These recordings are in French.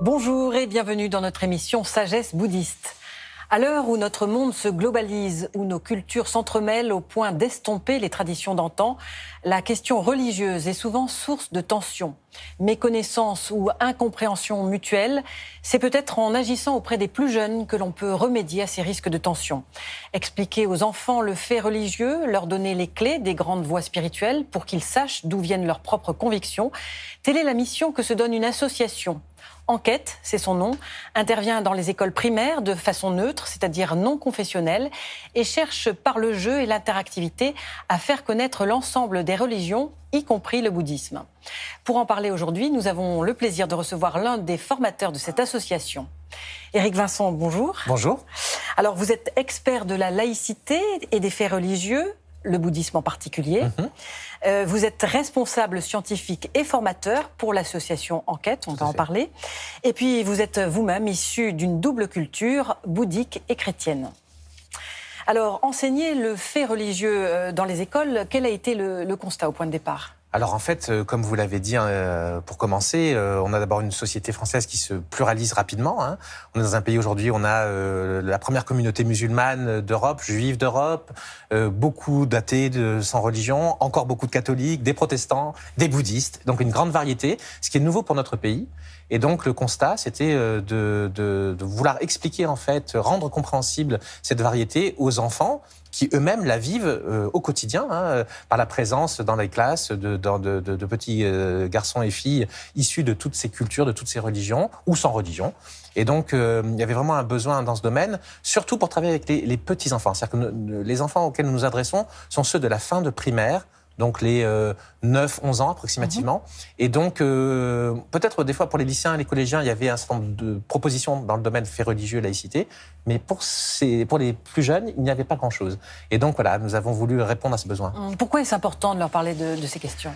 Bonjour et bienvenue dans notre émission Sagesse bouddhiste. À l'heure où notre monde se globalise, où nos cultures s'entremêlent au point d'estomper les traditions d'antan, la question religieuse est souvent source de tensions. Méconnaissance ou incompréhension mutuelle, c'est peut-être en agissant auprès des plus jeunes que l'on peut remédier à ces risques de tension. Expliquer aux enfants le fait religieux, leur donner les clés des grandes voies spirituelles pour qu'ils sachent d'où viennent leurs propres convictions, telle est la mission que se donne une association. Enquête, c'est son nom, intervient dans les écoles primaires de façon neutre, c'est-à-dire non confessionnelle, et cherche par le jeu et l'interactivité à faire connaître l'ensemble des religions, y compris le bouddhisme. Pour en parler aujourd'hui, nous avons le plaisir de recevoir l'un des formateurs de cette association. Éric Vincent, bonjour. Bonjour. Alors, vous êtes expert de la laïcité et des faits religieux, le bouddhisme en particulier. Vous êtes responsable scientifique et formateur pour l'association Enquête, on va en parler. Et puis, vous êtes vous-même issu d'une double culture, bouddhique et chrétienne. Alors, enseigner le fait religieux dans les écoles, quel a été le constat au point de départ ? Alors en fait, comme vous l'avez dit, pour commencer, on a d'abord une société française qui se pluralise rapidement. On est dans un pays aujourd'hui, on a la première communauté musulmane d'Europe, juive d'Europe, beaucoup d'athées sans religion, encore beaucoup de catholiques, des protestants, des bouddhistes, donc une grande variété, ce qui est nouveau pour notre pays. Et donc le constat, c'était de vouloir expliquer en fait, rendre compréhensible cette variété aux enfants, qui eux-mêmes la vivent au quotidien, par la présence dans les classes de petits garçons et filles issus de toutes ces cultures, de toutes ces religions, ou sans religion. Et donc, il y avait vraiment un besoin dans ce domaine, surtout pour travailler avec les petits-enfants. C'est-à-dire que les enfants auxquels nous nous adressons sont ceux de la fin de primaire, donc les 9-11 ans approximativement. Et donc, peut-être des fois pour les lycéens et les collégiens, il y avait un certain nombre de propositions dans le domaine fait religieux et laïcité, mais pour les plus jeunes, il n'y avait pas grand-chose. Et donc voilà, nous avons voulu répondre à ce besoin. Pourquoi est-ce important de leur parler de ces questions ?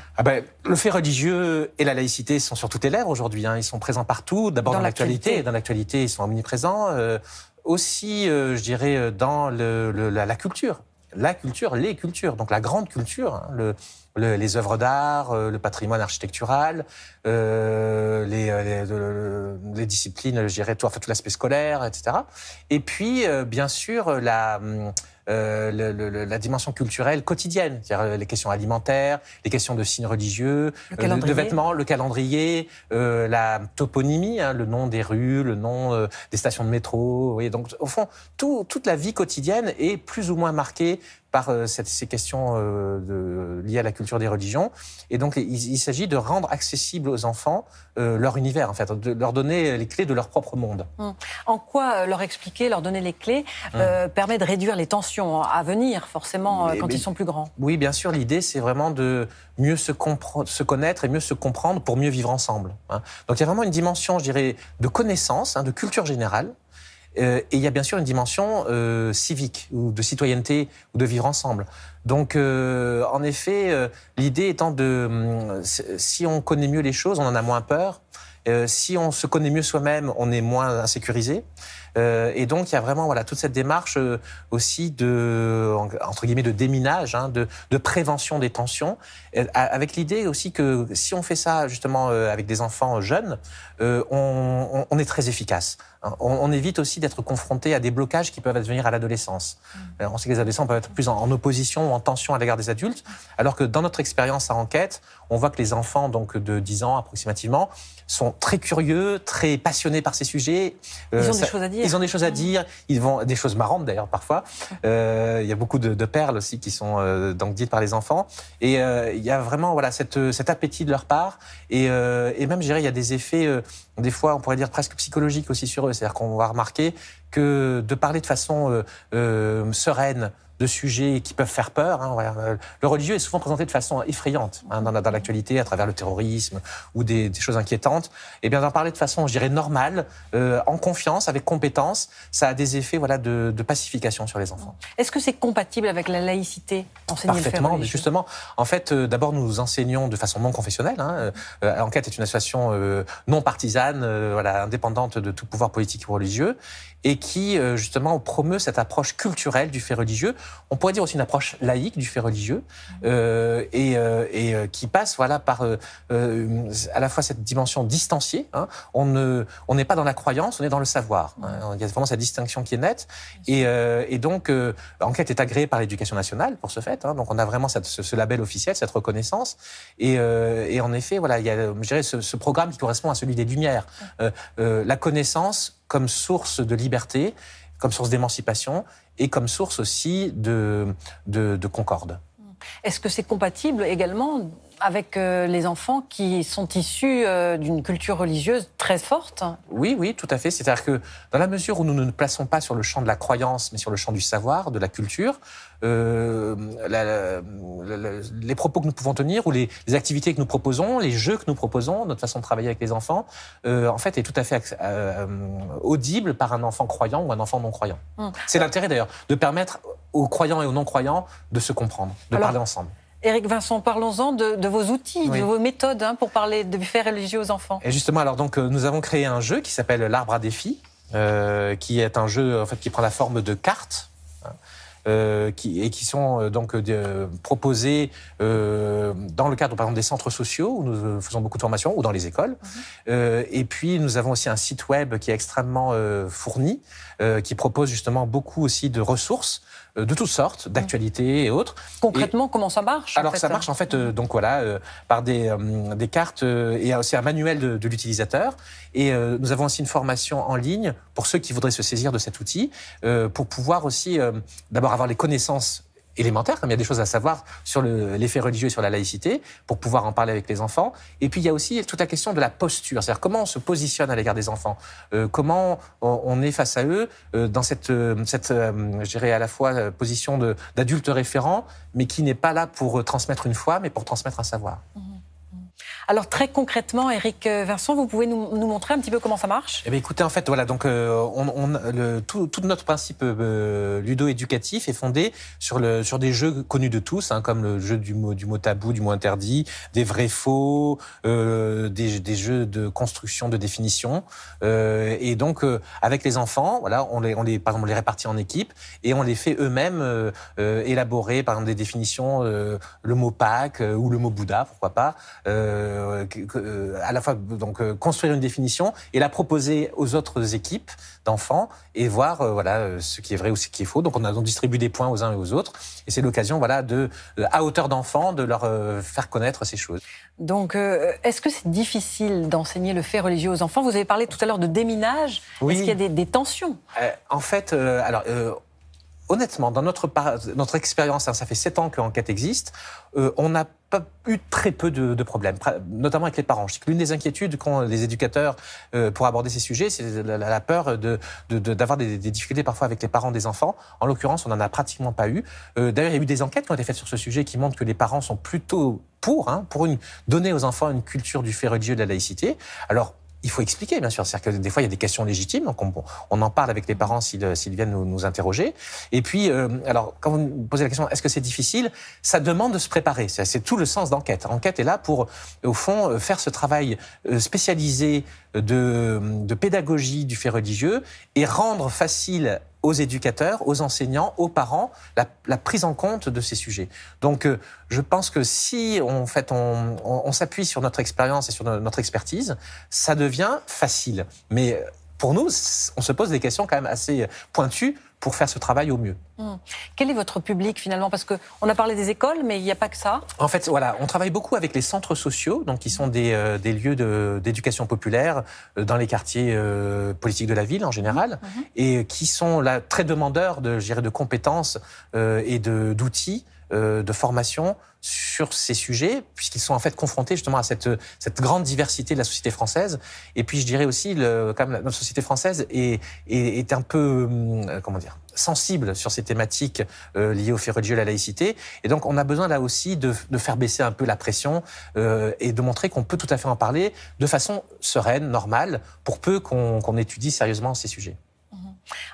Le fait religieux et la laïcité sont sur toutes les lèvres aujourd'hui. Ils sont présents partout, d'abord dans l'actualité. Dans l'actualité, ils sont omniprésents. Aussi, je dirais, dans la culture. La culture, les cultures, donc la grande culture, les œuvres d'art, le patrimoine architectural, les disciplines, je dirais, tout l'aspect scolaire, etc. Et puis, bien sûr, la dimension culturelle quotidienne, c'est-à-dire les questions alimentaires, les questions de signes religieux, de vêtements, le calendrier, la toponymie, le nom des rues, le nom des stations de métro. Oui, donc, au fond, toute la vie quotidienne est plus ou moins marquée par ces questions liées à la culture des religions. Et donc, il s'agit de rendre accessible aux enfants leur univers, en fait, de leur donner les clés de leur propre monde. En quoi leur expliquer, leur donner les clés, permet de réduire les tensions à venir, forcément, quand ils sont plus grands ? Oui, bien sûr, l'idée, c'est vraiment de mieux se connaître et mieux se comprendre pour mieux vivre ensemble. Donc, il y a vraiment une dimension, je dirais, de connaissance, de culture générale. Et il y a bien sûr une dimension civique, ou de citoyenneté, ou de vivre ensemble. Donc, en effet, l'idée étant si on connaît mieux les choses, on en a moins peur. Si on se connaît mieux soi-même, on est moins insécurisé. Et donc, il y a vraiment toute cette démarche aussi entre guillemets, de déminage, de prévention des tensions, avec l'idée aussi que si on fait ça justement avec des enfants jeunes, on est très efficace. On évite aussi d'être confronté à des blocages qui peuvent advenir à l'adolescence. On sait que les adolescents peuvent être plus en opposition ou en tension à l'égard des adultes, alors que dans notre expérience à Enquête, on voit que les enfants donc de 10 ans approximativement sont très curieux, très passionnés par ces sujets. Ils ont des choses à dire. Ils ont des choses à dire. Ils vont des choses marrantes d'ailleurs parfois. Il y a beaucoup de perles aussi qui sont donc dites par les enfants. Et il y a vraiment cet appétit de leur part. Et même je dirais il y a des effets des fois on pourrait dire presque psychologiques aussi sur eux. C'est-à-dire qu'on va remarquer que de parler de façon sereine de sujets qui peuvent faire peur. Le religieux est souvent présenté de façon effrayante dans l'actualité, à travers le terrorisme ou des choses inquiétantes. Et bien d'en parler de façon, je dirais, normale, en confiance, avec compétence, ça a des effets de pacification sur les enfants. Est-ce que c'est compatible avec la laïcité, enseigner Parfaitement, le fait religieux ? justement. En fait, d'abord, nous enseignons de façon non confessionnelle. Enquête est une association non partisane, indépendante de tout pouvoir politique ou religieux, et qui, justement, promeut cette approche culturelle du fait religieux on pourrait dire aussi une approche laïque du fait religieux, qui passe voilà, par à la fois cette dimension distanciée. Hein. On n'est pas dans la croyance, on est dans le savoir. Hein. Il y a vraiment cette distinction qui est nette. Et donc, Enquête est agréée par l'Éducation nationale pour ce fait. Hein. Donc, on a vraiment ce label officiel, cette reconnaissance. Et en effet, voilà, il y a, je dirais, ce programme qui correspond à celui des Lumières. La connaissance comme source de liberté, comme source d'émancipation et comme source aussi de concorde. Est-ce que c'est compatible également avec les enfants qui sont issus d'une culture religieuse très forte? Oui, oui, tout à fait. C'est-à-dire que dans la mesure où nous ne nous plaçons pas sur le champ de la croyance, mais sur le champ du savoir, de la culture, les propos que nous pouvons tenir ou les activités que nous proposons, les jeux que nous proposons, notre façon de travailler avec les enfants, en fait, est tout à fait audible par un enfant croyant ou un enfant non croyant. C'est l'intérêt d'ailleurs de permettre aux croyants et aux non-croyants de se comprendre, de parler ensemble. Éric Vincent, parlons-en de vos outils, de vos méthodes pour parler de faits religieux aux enfants. Et justement, alors donc, nous avons créé un jeu qui s'appelle l'Arbre à défis, qui est un jeu en fait, qui prend la forme de cartes. Qui sont donc proposés dans le cadre, par exemple, des centres sociaux où nous faisons beaucoup de formations, ou dans les écoles. Et puis, nous avons aussi un site web qui est extrêmement fourni, qui propose justement beaucoup aussi de ressources de toutes sortes, d'actualités et autres. Concrètement, comment ça marche? Alors, ça marche en fait, donc voilà, par des cartes et aussi un manuel de l'utilisateur. Et nous avons aussi une formation en ligne pour ceux qui voudraient se saisir de cet outil, pour pouvoir aussi d'abord avoir les connaissances élémentaires, comme il y a des choses à savoir sur les faits religieux et sur la laïcité, pour pouvoir en parler avec les enfants. Et puis il y a aussi toute la question de la posture, c'est-à-dire comment on se positionne à l'égard des enfants, comment on est face à eux dans cette je dirais à la fois position d'adulte référent, mais qui n'est pas là pour transmettre une foi, mais pour transmettre un savoir. Alors très concrètement, Éric Vincent, vous pouvez nous montrer un petit peu comment ça marche? Eh bien, écoutez, en fait, voilà, donc tout notre principe ludo-éducatif est fondé sur des jeux connus de tous, hein, comme le jeu du mot tabou, du mot interdit, des vrais-faux, des jeux de construction, de définition. Et donc, avec les enfants, voilà, par exemple, on les répartit en équipes et on les fait eux-mêmes élaborer, par exemple, des définitions, le mot Pâques ou le mot Bouddha, pourquoi pas. À la fois donc construire une définition et la proposer aux autres équipes d'enfants et voir voilà ce qui est vrai ou ce qui est faux. Donc on distribue des points aux uns et aux autres et c'est l'occasion voilà à hauteur d'enfants de leur faire connaître ces choses. Donc est-ce que c'est difficile d'enseigner le fait religieux aux enfants? Vous avez parlé tout à l'heure de déminage. Oui. Est-ce qu'il y a des tensions? En fait, honnêtement, dans notre expérience, hein, ça fait 7 ans qu'Enquête existe, on n'a pas eu très peu de problèmes, notamment avec les parents. Je sais que l'une des inquiétudes qu'ont les éducateurs pour aborder ces sujets, c'est la peur d'avoir des difficultés parfois avec les parents des enfants. En l'occurrence, on n'en a pratiquement pas eu. D'ailleurs, il y a eu des enquêtes qui ont été faites sur ce sujet qui montrent que les parents sont plutôt pour donner aux enfants une culture du fait religieux de la laïcité. Alors, il faut expliquer, bien sûr. C'est-à-dire que des fois, il y a des questions légitimes, donc on en parle avec les parents s'ils viennent nous interroger. Et puis, alors, quand vous me posez la question, est-ce que c'est difficile? Ça demande de se préparer. C'est tout le sens d'Enquête. Enquête est là pour, au fond, faire ce travail spécialisé de pédagogie du fait religieux et rendre facile aux éducateurs, aux enseignants, aux parents, la prise en compte de ces sujets. Donc, je pense que si on s'appuie sur notre expérience et sur notre expertise, ça devient facile. Mais pour nous, on se pose des questions quand même assez pointues pour faire ce travail au mieux. Quel est votre public finalement? Parce qu'on a parlé des écoles, mais il n'y a pas que ça. En fait, voilà, on travaille beaucoup avec les centres sociaux, donc qui sont des lieux d'éducation populaire dans les quartiers politiques de la ville en général, et qui sont là très demandeurs de compétences et d'outils de formation sur ces sujets, puisqu'ils sont en fait confrontés justement à cette grande diversité de la société française. Et puis je dirais aussi, quand même, notre société française est un peu, sensible sur ces thématiques liées au fait religieux et à la laïcité. Et donc on a besoin là aussi de faire baisser un peu la pression et de montrer qu'on peut tout à fait en parler de façon sereine, normale, pour peu qu'on étudie sérieusement ces sujets.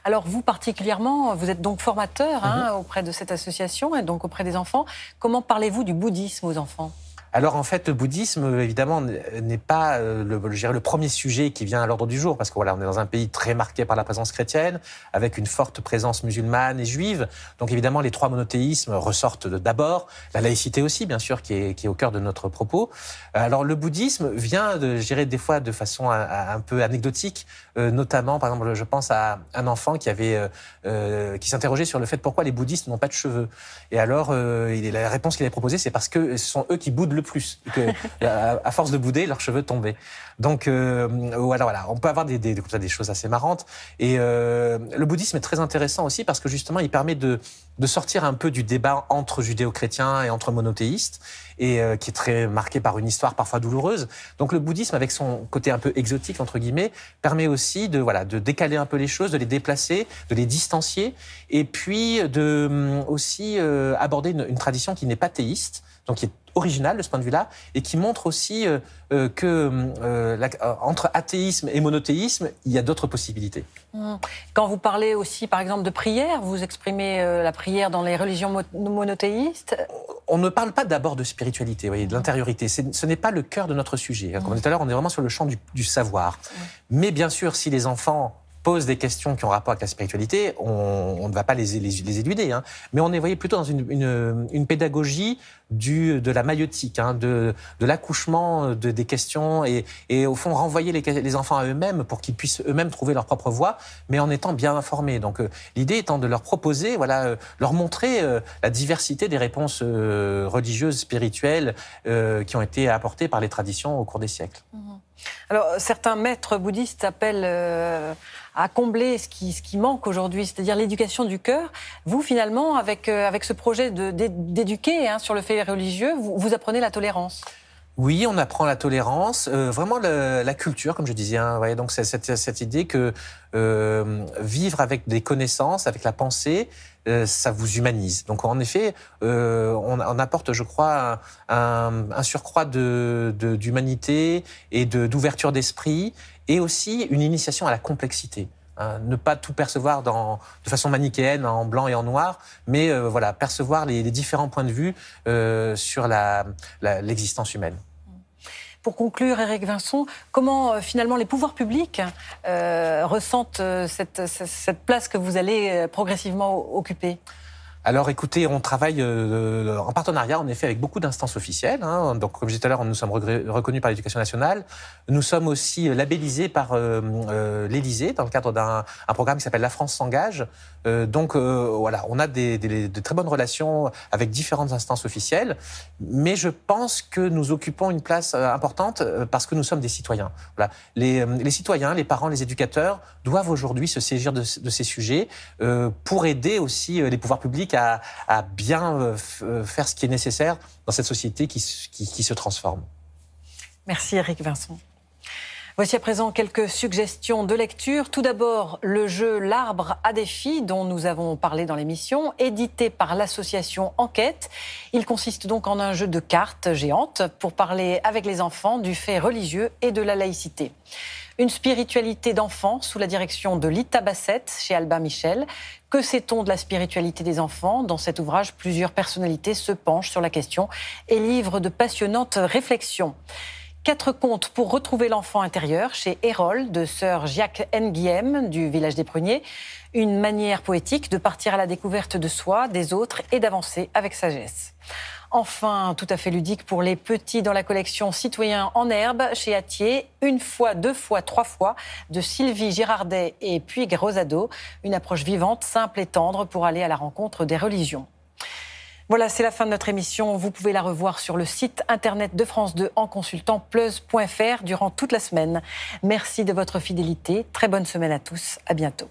Alors vous particulièrement, vous êtes donc formateur auprès de cette association et donc auprès des enfants. Comment parlez-vous du bouddhisme aux enfants? Alors en fait, le bouddhisme, évidemment, n'est pas le premier sujet qui vient à l'ordre du jour, parce que voilà, on est dans un pays très marqué par la présence chrétienne, avec une forte présence musulmane et juive. Donc évidemment, les trois monothéismes ressortent d'abord, la laïcité aussi, bien sûr, qui est au cœur de notre propos. Alors le bouddhisme vient, je dirais, des fois de façon un peu anecdotique, notamment, par exemple, je pense à un enfant qui s'interrogeait sur le fait pourquoi les bouddhistes n'ont pas de cheveux. Et alors, la réponse qu'il avait proposée, c'est parce que ce sont eux qui boudent le plus. Que, à force de bouder, leurs cheveux tombaient. Donc, voilà, on peut avoir des choses assez marrantes. Et le bouddhisme est très intéressant aussi parce que justement, il permet de sortir un peu du débat entre judéo-chrétiens et entre monothéistes, et qui est très marqué par une histoire parfois douloureuse. Donc le bouddhisme, avec son côté un peu exotique, entre guillemets, permet aussi de décaler un peu les choses, de les déplacer, de les distancier, et puis aussi aborder une tradition qui n'est pas théiste, donc qui est originale de ce point de vue-là, et qui montre aussi entre athéisme et monothéisme, il y a d'autres possibilités. Quand vous parlez aussi, par exemple, de prière, vous exprimez la prière dans les religions monothéistes. On ne parle pas d'abord de spiritualité, vous voyez, de l'intériorité. Ce n'est pas le cœur de notre sujet. Comme tout à l'heure, on est vraiment sur le champ du savoir. Mais bien sûr, si les enfants posent des questions qui ont rapport avec la spiritualité, on ne va pas les éluder. Mais on est, voyez, plutôt dans une pédagogie de la maïeutique, de l'accouchement des questions, et au fond renvoyer les enfants à eux-mêmes pour qu'ils puissent eux-mêmes trouver leur propre voie, mais en étant bien informés. Donc l'idée étant de leur proposer, leur montrer la diversité des réponses religieuses, spirituelles qui ont été apportées par les traditions au cours des siècles. Alors, certains maîtres bouddhistes appellent à combler ce qui manque aujourd'hui, c'est-à-dire l'éducation du cœur. Vous, finalement, avec ce projet d'éduquer sur le fait religieux, vous apprenez la tolérance. Oui, on apprend la tolérance, vraiment la culture, comme je disais. Ouais, donc c'est cette idée que vivre avec des connaissances, avec la pensée, ça vous humanise. Donc en effet, on apporte, je crois, un surcroît d'humanité et d'ouverture d'esprit, et aussi une initiation à la complexité. Ne pas tout percevoir de façon manichéenne, en blanc et en noir, mais percevoir les différents points de vue sur l'existence humaine. Pour conclure, Éric Vincent, comment finalement les pouvoirs publics ressentent cette place que vous allez progressivement occuper ? Alors écoutez, on travaille en partenariat en effet avec beaucoup d'instances officielles. Donc comme je disais tout à l'heure, nous sommes reconnus par l'Éducation nationale. Nous sommes aussi labellisés par l'Élysée dans le cadre d'un programme qui s'appelle La France s'engage. Donc on a de très bonnes relations avec différentes instances officielles. Mais je pense que nous occupons une place importante parce que nous sommes des citoyens. Voilà. Les citoyens, les parents, les éducateurs doivent aujourd'hui se saisir de ces sujets pour aider aussi les pouvoirs publics à bien faire ce qui est nécessaire dans cette société qui se transforme. Merci Éric Vincent. Voici à présent quelques suggestions de lecture. Tout d'abord, le jeu L'Arbre à défi, dont nous avons parlé dans l'émission, édité par l'association Enquête. Il consiste donc en un jeu de cartes géantes pour parler avec les enfants du fait religieux et de la laïcité. Une spiritualité d'enfant sous la direction de Lita Bassett chez Albin Michel. Que sait-on de la spiritualité des enfants ? Dans cet ouvrage, plusieurs personnalités se penchent sur la question et livrent de passionnantes réflexions. 4 contes pour retrouver l'enfant intérieur chez Erol de sœur Jacques Nguiem du village des Pruniers. Une manière poétique de partir à la découverte de soi, des autres et d'avancer avec sagesse. Enfin, tout à fait ludique pour les petits dans la collection Citoyens en herbe chez Hatier, 1 fois, 2 fois, 3 fois de Sylvie Girardet et Puig Rosado. Une approche vivante, simple et tendre pour aller à la rencontre des religions. Voilà, c'est la fin de notre émission. Vous pouvez la revoir sur le site internet de France 2 en consultant plus.fr durant toute la semaine. Merci de votre fidélité. Très bonne semaine à tous. À bientôt.